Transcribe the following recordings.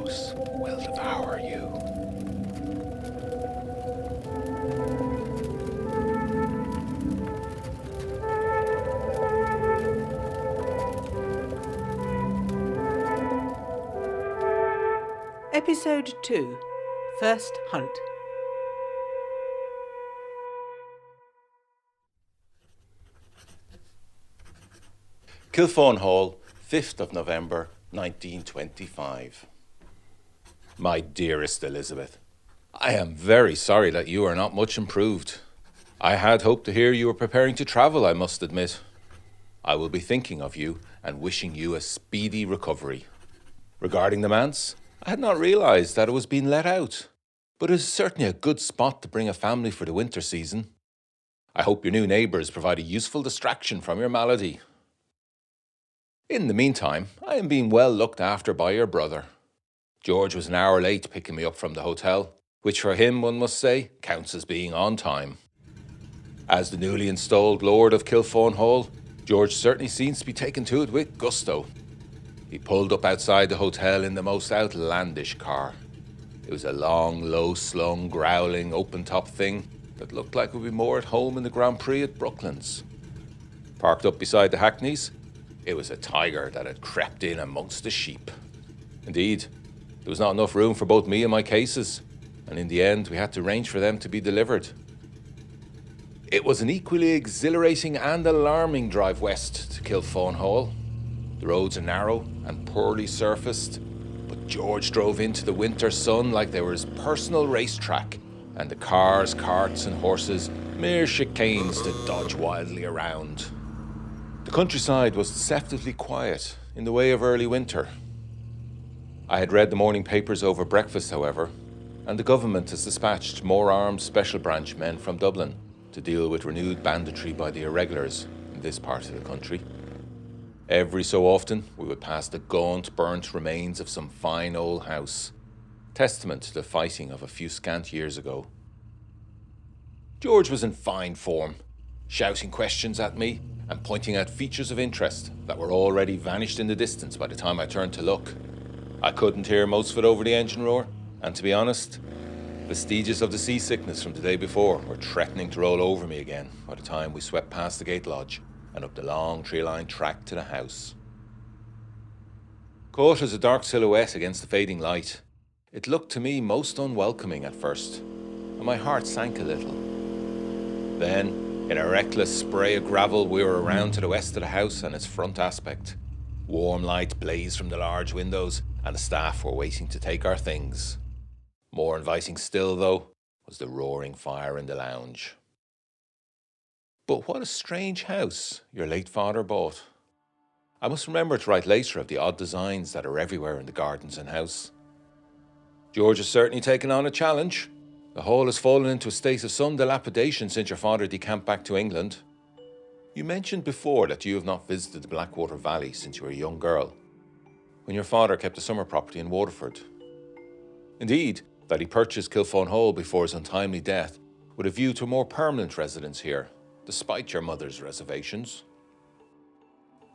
house will devour you. Episode 2, First Hunt. Kilphaun Hall, 5th of November, 1925. My dearest Elizabeth, I am very sorry that you are not much improved. I had hoped to hear you were preparing to travel, I must admit. I will be thinking of you and wishing you a speedy recovery. Regarding the manse, I had not realised that it was being let out, but it is certainly a good spot to bring a family for the winter season. I hope your new neighbours provide a useful distraction from your malady. In the meantime, I am being well looked after by your brother. George was an hour late picking me up from the hotel, which for him, one must say, counts as being on time. As the newly installed Lord of Kilphaun Hall, George certainly seems to be taken to it with gusto. He pulled up outside the hotel in the most outlandish car. It was a long, low-slung, growling, open-top thing that looked like it would be more at home in the Grand Prix at Brooklands. Parked up beside the hackneys, it was a tiger that had crept in amongst the sheep. Indeed, there was not enough room for both me and my cases, and in the end we had to arrange for them to be delivered. It was an equally exhilarating and alarming drive west to Kilphaun Hall. The roads are narrow and poorly surfaced, but George drove into the winter sun like they were his personal racetrack, and the cars, carts and horses mere chicanes to dodge wildly around. The countryside was deceptively quiet in the way of early winter. I had read the morning papers over breakfast, however, and the government has dispatched more armed special branch men from Dublin to deal with renewed banditry by the irregulars in this part of the country. Every so often, we would pass the gaunt, burnt remains of some fine old house, testament to the fighting of a few scant years ago. George was in fine form, shouting questions at me and pointing out features of interest that were already vanished in the distance by the time I turned to look. I couldn't hear most of it over the engine roar, and to be honest, vestiges of the seasickness from the day before were threatening to roll over me again by the time we swept past the gate lodge and up the long tree-lined track to the house. Caught as a dark silhouette against the fading light, it looked to me most unwelcoming at first, and my heart sank a little. Then, in a reckless spray of gravel, we were around to the west of the house and its front aspect. Warm light blazed from the large windows, and the staff were waiting to take our things. More inviting still, though, was the roaring fire in the lounge. But what a strange house your late father bought. I must remember to write later of the odd designs that are everywhere in the gardens and house. George has certainly taken on a challenge. The hall has fallen into a state of some dilapidation since your father decamped back to England. You mentioned before that you have not visited the Blackwater Valley since you were a young girl, when your father kept a summer property in Waterford. Indeed, that he purchased Kilphaun Hall before his untimely death with a view to a more permanent residence here, despite your mother's reservations.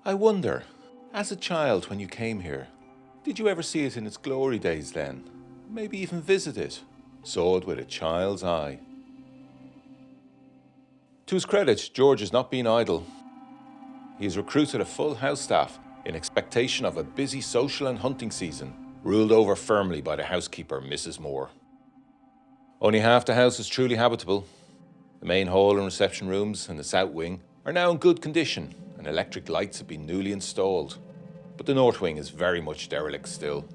I wonder, as a child when you came here, did you ever see it in its glory days then? Maybe even visit it, saw it with a child's eye. To his credit, George has not been idle. He has recruited a full house staff in expectation of a busy social and hunting season, ruled over firmly by the housekeeper, Mrs. Moore. Only half the house is truly habitable. The main hall and reception rooms and the south wing are now in good condition, and electric lights have been newly installed. But the north wing is very much derelict still.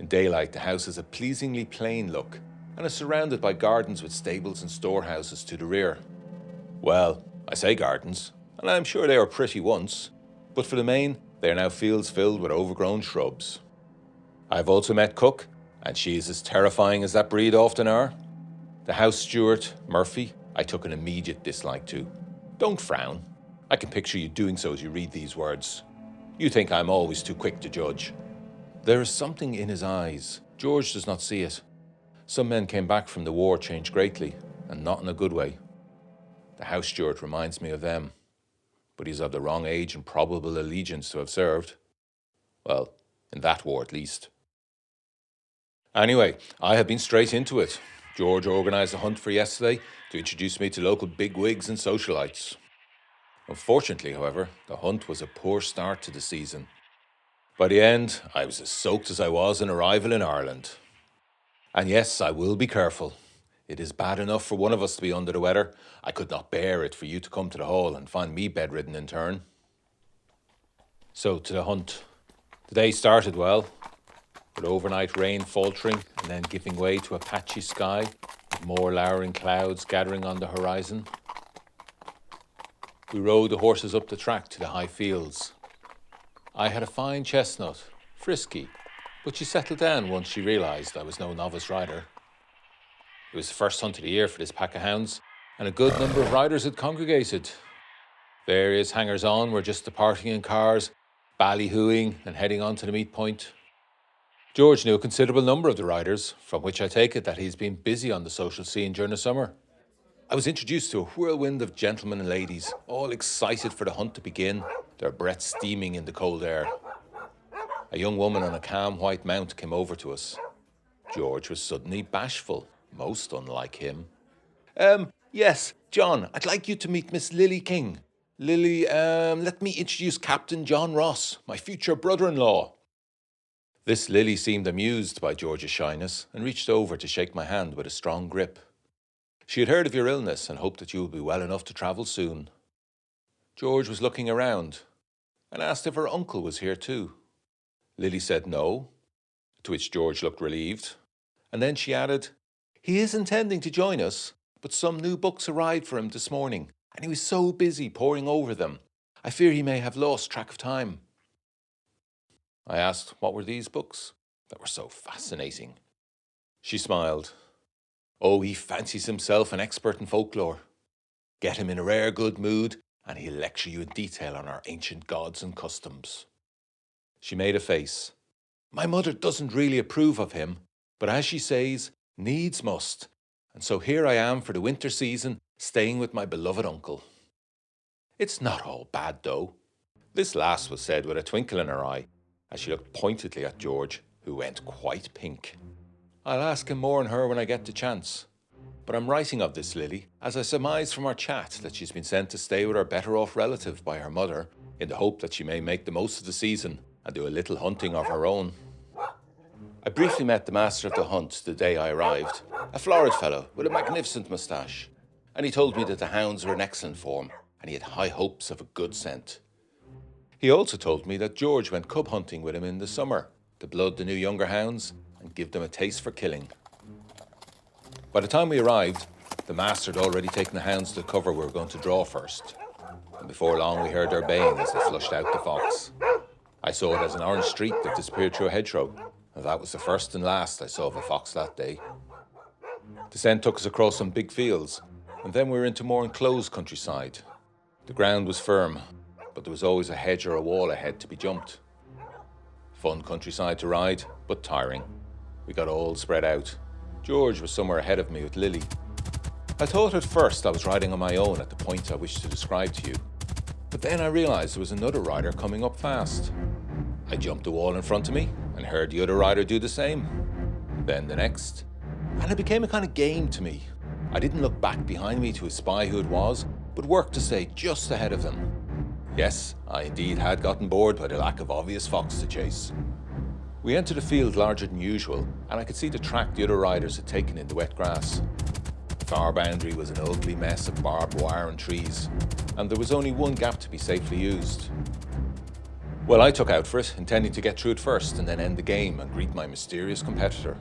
In daylight, the house has a pleasingly plain look and is surrounded by gardens with stables and storehouses to the rear. Well, I say gardens, and I'm sure they were pretty once, but for the main, they are now fields filled with overgrown shrubs. I have also met Cook, and she is as terrifying as that breed often are. The house steward, Murphy, I took an immediate dislike to. Don't frown. I can picture you doing so as you read these words. You think I'm always too quick to judge. There is something in his eyes. George does not see it. Some men came back from the war changed greatly, and not in a good way. The house steward reminds me of them, but he's of the wrong age and probable allegiance to have served. Well, in that war at least. Anyway, I have been straight into it. George organised a hunt for yesterday to introduce me to local bigwigs and socialites. Unfortunately, however, the hunt was a poor start to the season. By the end, I was as soaked as I was on arrival in Ireland. And yes, I will be careful. It is bad enough for one of us to be under the weather. I could not bear it for you to come to the hall and find me bedridden in turn. So, to the hunt. The day started well, with overnight rain faltering and then giving way to a patchy sky, with more lowering clouds gathering on the horizon. We rode the horses up the track to the high fields. I had a fine chestnut, frisky, but she settled down once she realised I was no novice rider. It was the first hunt of the year for this pack of hounds, and a good number of riders had congregated. Various hangers-on were just departing in cars, ballyhooing and heading on to the meet point. George knew a considerable number of the riders, from which I take it that he's been busy on the social scene during the summer. I was introduced to a whirlwind of gentlemen and ladies, all excited for the hunt to begin, their breath steaming in the cold air. A young woman on a calm white mount came over to us. George was suddenly bashful, most unlike him. Yes, John, I'd like you to meet Miss Lily King. Lily, let me introduce Captain Jon Ross, my future brother-in-law. This Lily seemed amused by George's shyness and reached over to shake my hand with a strong grip. She had heard of your illness and hoped that you would be well enough to travel soon. George was looking around and asked if her uncle was here too. Lily said no, to which George looked relieved. And then she added, "He is intending to join us, but some new books arrived for him this morning, and he was so busy poring over them. I fear he may have lost track of time." I asked what were these books that were so fascinating. She smiled. "Oh, he fancies himself an expert in folklore. Get him in a rare good mood, and he'll lecture you in detail on our ancient gods and customs." She made a face. "My mother doesn't really approve of him, but as she says, needs must. And so here I am for the winter season, staying with my beloved uncle." It's not all bad, though. This last was said with a twinkle in her eye, as she looked pointedly at George, who went quite pink. I'll ask him more on her when I get the chance. But I'm writing of this Lily, as I surmise from our chat that she's been sent to stay with her better-off relative by her mother, in the hope that she may make the most of the season and do a little hunting of her own. I briefly met the master of the hunt the day I arrived, a florid fellow with a magnificent moustache, and he told me that the hounds were in excellent form and he had high hopes of a good scent. He also told me that George went cub hunting with him in the summer to blood the new younger hounds and give them a taste for killing. By the time we arrived, the master had already taken the hounds to the cover we were going to draw first, and before long we heard their baying as they flushed out the fox. I saw it as an orange streak that disappeared through a hedgerow, and that was the first and last I saw of a fox that day. The scent took us across some big fields, and then we were into more enclosed countryside. The ground was firm, but there was always a hedge or a wall ahead to be jumped. Fun countryside to ride, but tiring. We got all spread out. George was somewhere ahead of me with Lily. I thought at first I was riding on my own at the point I wished to describe to you, but then I realised there was another rider coming up fast. I jumped the wall in front of me and heard the other rider do the same. Then the next. And it became a kind of game to me. I didn't look back behind me to espy who it was, but worked to stay just ahead of them. Yes, I indeed had gotten bored by the lack of obvious fox to chase. We entered a field larger than usual, and I could see the track the other riders had taken in the wet grass. The far boundary was an ugly mess of barbed wire and trees, and there was only one gap to be safely used. Well, I took out for it, intending to get through it first and then end the game and greet my mysterious competitor.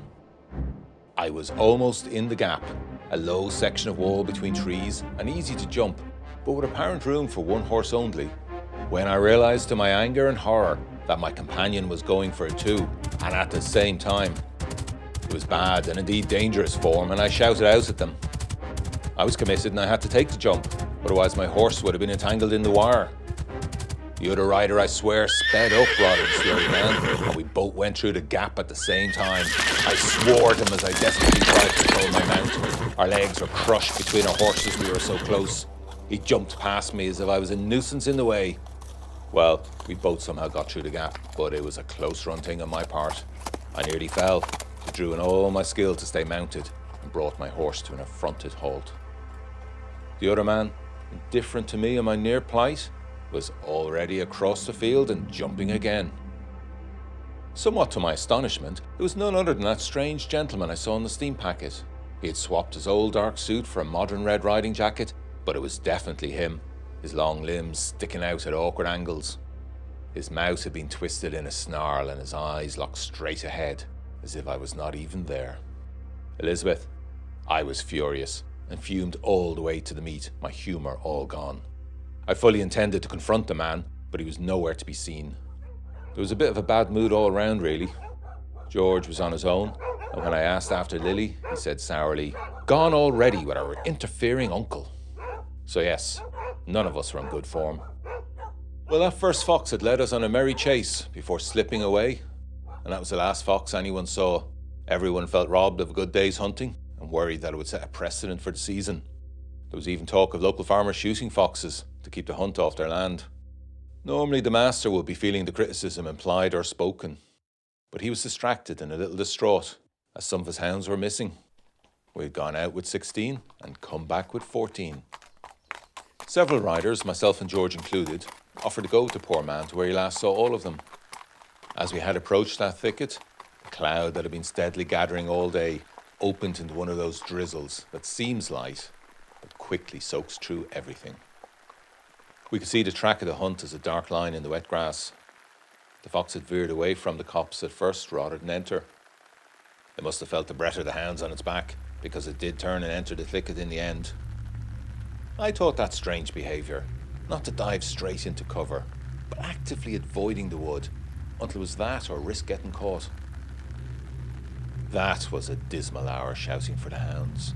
I was almost in the gap, a low section of wall between trees and easy to jump, but with apparent room for one horse only, when I realised to my anger and horror that my companion was going for it too, and at the same time. It was bad and indeed dangerous form, and I shouted out at them. I was committed and I had to take the jump, otherwise my horse would have been entangled in the wire. The other rider, I swear, sped up rather than slowed down, and we both went through the gap at the same time. I swore at him as I desperately tried to control my mount. Our legs were crushed between our horses, we were so close. He jumped past me as if I was a nuisance in the way. Well, we both somehow got through the gap, but it was a close run thing on my part. I nearly fell. It drew in all my skill to stay mounted and brought my horse to an affronted halt. The other man, indifferent to me and my near plight, was already across the field and jumping again. Somewhat to my astonishment, it was none other than that strange gentleman I saw in the steam packet. He had swapped his old dark suit for a modern red riding jacket, but it was definitely him, his long limbs sticking out at awkward angles. His mouth had been twisted in a snarl and his eyes looked straight ahead, as if I was not even there. Elizabeth, I was furious and fumed all the way to the meet, my humour all gone. I fully intended to confront the man, but he was nowhere to be seen. There was a bit of a bad mood all round, really. George was on his own, and when I asked after Lily, he said sourly, "Gone already with our interfering uncle." So yes, none of us were in good form. Well, that first fox had led us on a merry chase before slipping away, and that was the last fox anyone saw. Everyone felt robbed of a good day's hunting and worried that it would set a precedent for the season. There was even talk of local farmers shooting foxes to keep the hunt off their land. Normally the master would be feeling the criticism implied or spoken, but he was distracted and a little distraught as some of his hounds were missing. We had gone out with 16 and come back with 14. Several riders, myself and George included, offered to go with the poor man to where he last saw all of them. As we had approached that thicket, the cloud that had been steadily gathering all day opened into one of those drizzles that seems light, but quickly soaks through everything. We could see the track of the hunt as a dark line in the wet grass. The fox had veered away from the copse at first rather than enter. It must have felt the breath of the hounds on its back, because it did turn and enter the thicket in the end. I thought that strange behaviour, not to dive straight into cover, but actively avoiding the wood until it was that or risk getting caught. That was a dismal hour shouting for the hounds.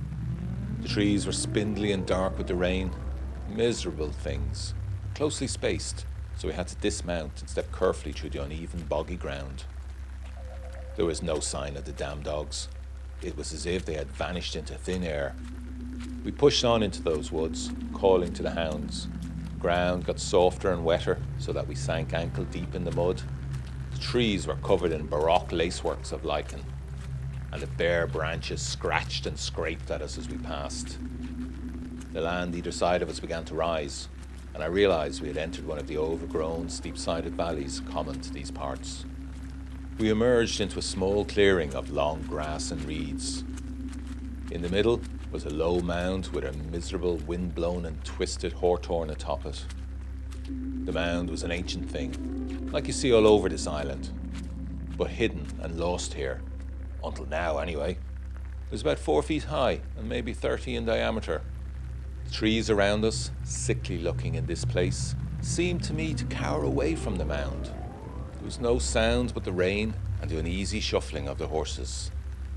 The trees were spindly and dark with the rain, miserable things, closely spaced, so we had to dismount and step carefully through the uneven, boggy ground. There was no sign of the damn dogs. It was as if they had vanished into thin air. We pushed on into those woods, calling to the hounds. The ground got softer and wetter, so that we sank ankle deep in the mud. The trees were covered in baroque laceworks of lichen, and the bare branches scratched and scraped at us as we passed. The land either side of us began to rise, and I realised we had entered one of the overgrown, steep-sided valleys common to these parts. We emerged into a small clearing of long grass and reeds. In the middle was a low mound with a miserable, wind-blown and twisted hawthorn atop it. The mound was an ancient thing, like you see all over this island, but hidden and lost here, until now anyway. It was about 4 feet high and maybe 30 in diameter. The trees around us, sickly looking in this place, seemed to me to cower away from the mound. There was no sound but the rain and the uneasy shuffling of the horses.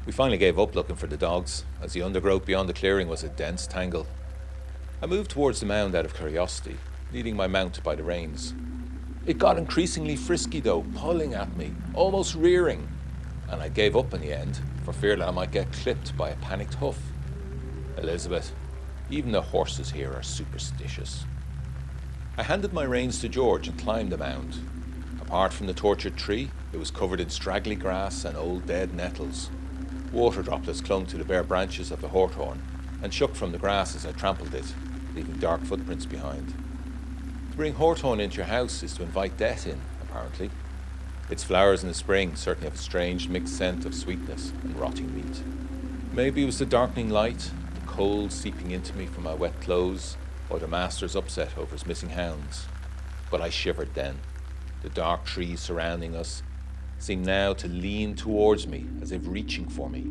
We finally gave up looking for the dogs, as the undergrowth beyond the clearing was a dense tangle. I moved towards the mound out of curiosity, leading my mount by the reins. It got increasingly frisky though, pulling at me, almost rearing, and I gave up in the end, for fear that I might get clipped by a panicked hoof. Elizabeth, even the horses here are superstitious. I handed my reins to George and climbed the mound. Apart from the tortured tree, it was covered in straggly grass and old dead nettles. Water droplets clung to the bare branches of the hawthorn and shook from the grass as I trampled it, leaving dark footprints behind. To bring hawthorn into your house is to invite death in, apparently. Its flowers in the spring certainly have a strange mixed scent of sweetness and rotting meat. Maybe it was the darkening light, the cold seeping into me from my wet clothes, or the master's upset over his missing hounds. But I shivered then. The dark trees surrounding us seemed now to lean towards me as if reaching for me.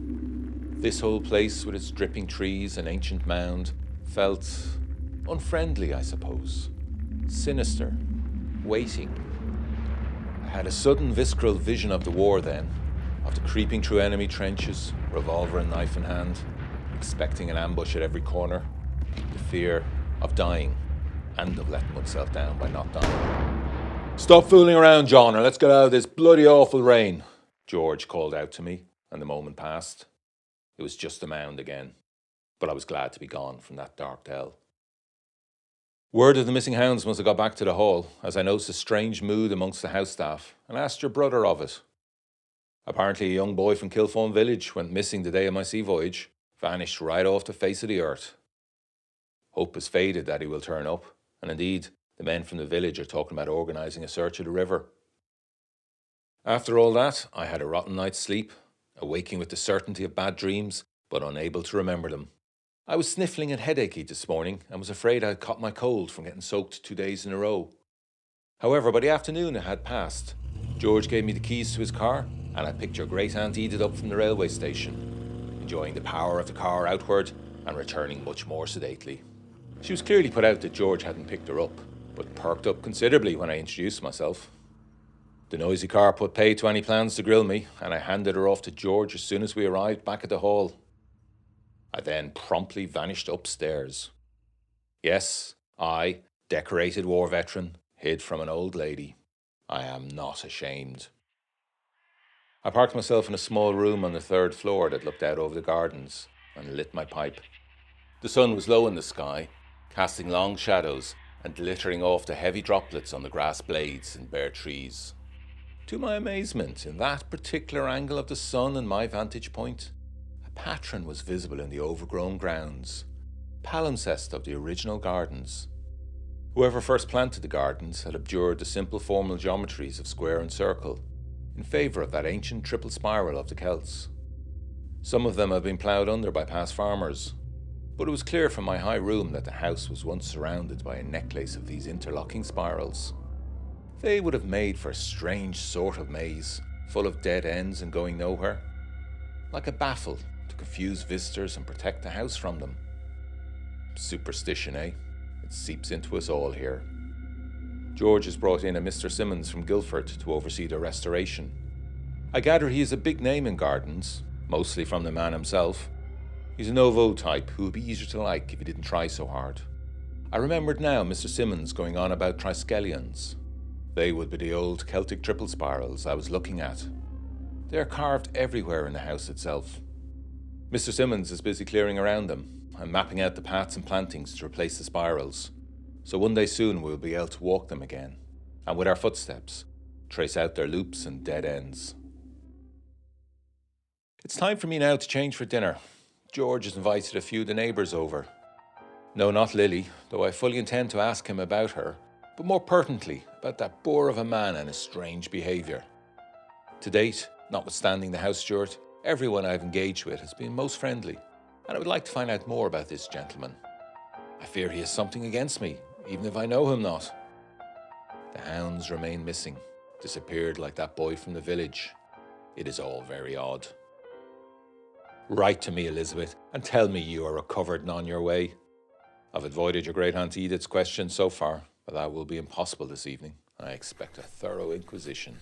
This whole place with its dripping trees and ancient mound felt unfriendly, I suppose. Sinister. Waiting. I had a sudden visceral vision of the war then, of the creeping through enemy trenches, revolver and knife in hand, expecting an ambush at every corner, the fear of dying and of letting oneself down by not dying. "Stop fooling around, John, or let's get out of this bloody awful rain," George called out to me, and the moment passed. It was just a mound again, but I was glad to be gone from that dark dell. Word of the missing hounds must have got back to the hall, as I noticed a strange mood amongst the house staff, and asked your brother of it. Apparently a young boy from Kilphaun village went missing the day of my sea voyage, vanished right off the face of the earth. Hope has faded that he will turn up, and indeed, the men from the village are talking about organising a search of the river. After all that, I had a rotten night's sleep, awaking with the certainty of bad dreams, but unable to remember them. I was sniffling and headachy this morning, and was afraid I had caught my cold from getting soaked 2 days in a row. However, by the afternoon it had passed. George gave me the keys to his car, and I picked your great aunt Edith up from the railway station, enjoying the power of the car outward and returning much more sedately. She was clearly put out that George hadn't picked her up, but perked up considerably when I introduced myself. The noisy car put pay to any plans to grill me, and I handed her off to George as soon as we arrived back at the hall. I then promptly vanished upstairs. Yes, I, decorated war veteran, hid from an old lady. I am not ashamed. I parked myself in a small room on the 3rd floor that looked out over the gardens, and lit my pipe. The sun was low in the sky, casting long shadows and glittering off the heavy droplets on the grass blades and bare trees. To my amazement, in that particular angle of the sun and my vantage point, a patron was visible in the overgrown grounds, palimpsest of the original gardens. Whoever first planted the gardens had abjured the simple formal geometries of square and circle, in favour of that ancient triple spiral of the Celts. Some of them had been ploughed under by past farmers, but it was clear from my high room that the house was once surrounded by a necklace of these interlocking spirals. They would have made for a strange sort of maze, full of dead ends and going nowhere, like a baffle to confuse visitors and protect the house from them. Superstition, eh? It seeps into us all here. George has brought in a Mr. Simmons from Guildford to oversee the restoration. I gather he is a big name in gardens, mostly from the man himself. He's a nouveau type who would be easier to like if he didn't try so hard. I remembered now Mr. Simmons going on about triskelions. They would be the old Celtic triple spirals I was looking at. They are carved everywhere in the house itself. Mr. Simmons is busy clearing around them and mapping out the paths and plantings to replace the spirals. So one day soon we'll be able to walk them again, and with our footsteps, trace out their loops and dead ends. It's time for me now to change for dinner. George has invited a few of the neighbours over. No, not Lily, though I fully intend to ask him about her, but more pertinently about that boor of a man and his strange behaviour. To date, notwithstanding the house steward, everyone I've engaged with has been most friendly, and I would like to find out more about this gentleman. I fear he has something against me, even if I know him not. The hounds remain missing, disappeared like that boy from the village. It is all very odd. Write to me, Elizabeth, and tell me you are recovered and on your way. I've avoided your great aunt Edith's question so far, but that will be impossible this evening. I expect a thorough inquisition.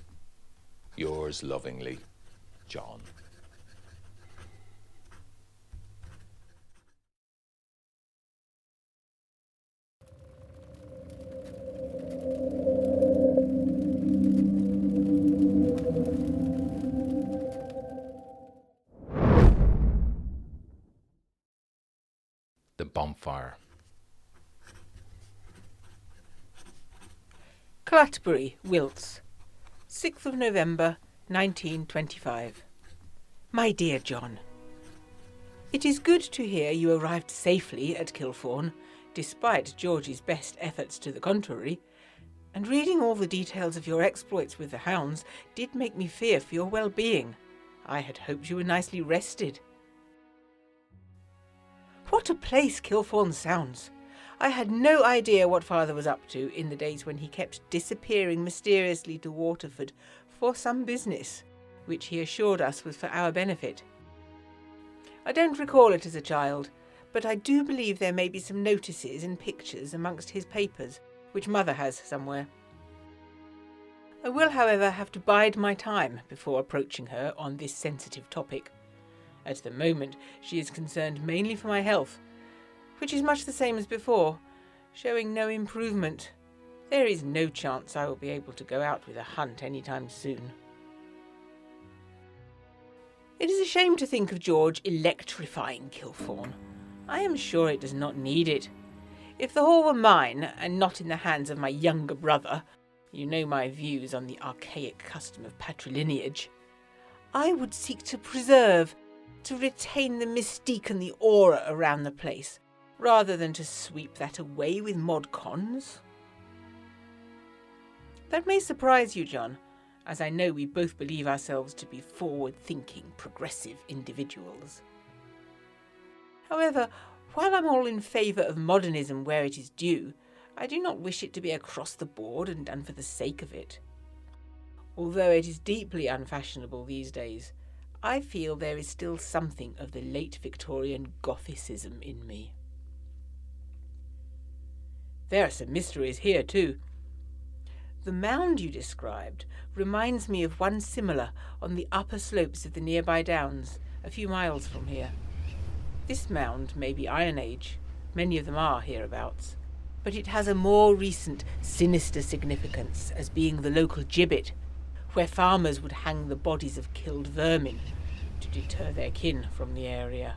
Yours lovingly, John. The BONFIRE. Clatbury, Wilts, 6th of November, 1925. My dear John, it is good to hear you arrived safely at Kilphaun, despite George's best efforts to the contrary, and reading all the details of your exploits with the hounds did make me fear for your well-being. I had hoped you were nicely rested. What a place Kilphaun sounds! I had no idea what father was up to in the days when he kept disappearing mysteriously to Waterford for some business, which he assured us was for our benefit. I don't recall it as a child, but I do believe there may be some notices and pictures amongst his papers, which mother has somewhere. I will, however, have to bide my time before approaching her on this sensitive topic. At the moment, she is concerned mainly for my health, which is much the same as before, showing no improvement. There is no chance I will be able to go out with a hunt any time soon. It is a shame to think of George electrifying Kilphaun. I am sure it does not need it. If the hall were mine, and not in the hands of my younger brother, you know my views on the archaic custom of patrilineage, I would seek to preserve, to retain the mystique and the aura around the place, rather than to sweep that away with mod cons. That may surprise you, Jon, as I know we both believe ourselves to be forward-thinking, progressive individuals. However, while I'm all in favour of modernism where it is due, I do not wish it to be across the board and done for the sake of it. Although it is deeply unfashionable these days, I feel there is still something of the late Victorian Gothicism in me. There are some mysteries here too. The mound you described reminds me of one similar on the upper slopes of the nearby downs, a few miles from here. This mound may be Iron Age, many of them are hereabouts, but it has a more recent, sinister significance as being the local gibbet, where farmers would hang the bodies of killed vermin to deter their kin from the area.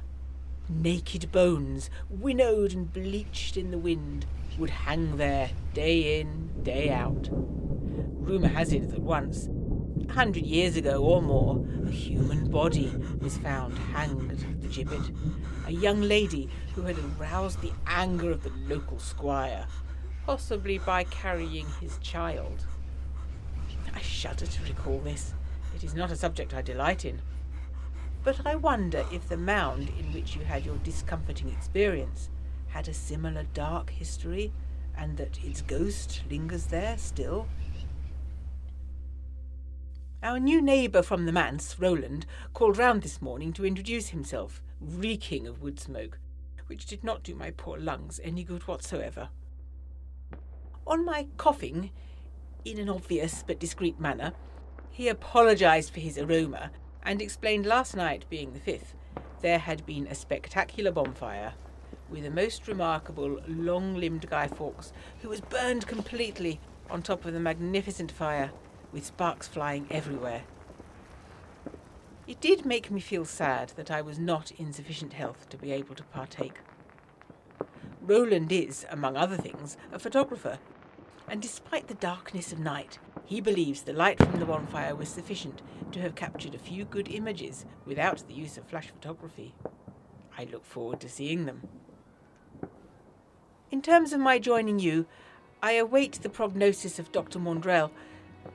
Naked bones, winnowed and bleached in the wind, would hang there day in, day out. Rumour has it that once, 100 years ago or more, a human body was found hanged at the gibbet. A young lady who had aroused the anger of the local squire, possibly by carrying his child. I shudder to recall this. It is not a subject I delight in. But I wonder if the mound in which you had your discomforting experience had a similar dark history, and that its ghost lingers there still. Our new neighbour from the manse, Roland, called round this morning to introduce himself, reeking of wood smoke, which did not do my poor lungs any good whatsoever. On my coughing, in an obvious but discreet manner, he apologised for his aroma and explained last night, being the 5th, there had been a spectacular bonfire with a most remarkable long-limbed Guy Fawkes who was burned completely on top of the magnificent fire, with sparks flying everywhere. It did make me feel sad that I was not in sufficient health to be able to partake. Roland is, among other things, a photographer, and despite the darkness of night, he believes the light from the bonfire was sufficient to have captured a few good images without the use of flash photography. I look forward to seeing them. In terms of my joining you, I await the prognosis of Dr. Mondrell,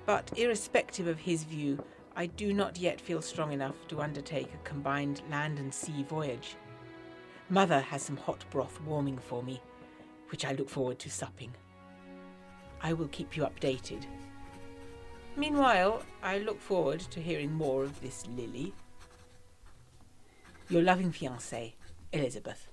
but irrespective of his view, I do not yet feel strong enough to undertake a combined land and sea voyage. Mother has some hot broth warming for me, which I look forward to supping. I will keep you updated. Meanwhile, I look forward to hearing more of this Lily. Your loving fiancée, Elizabeth.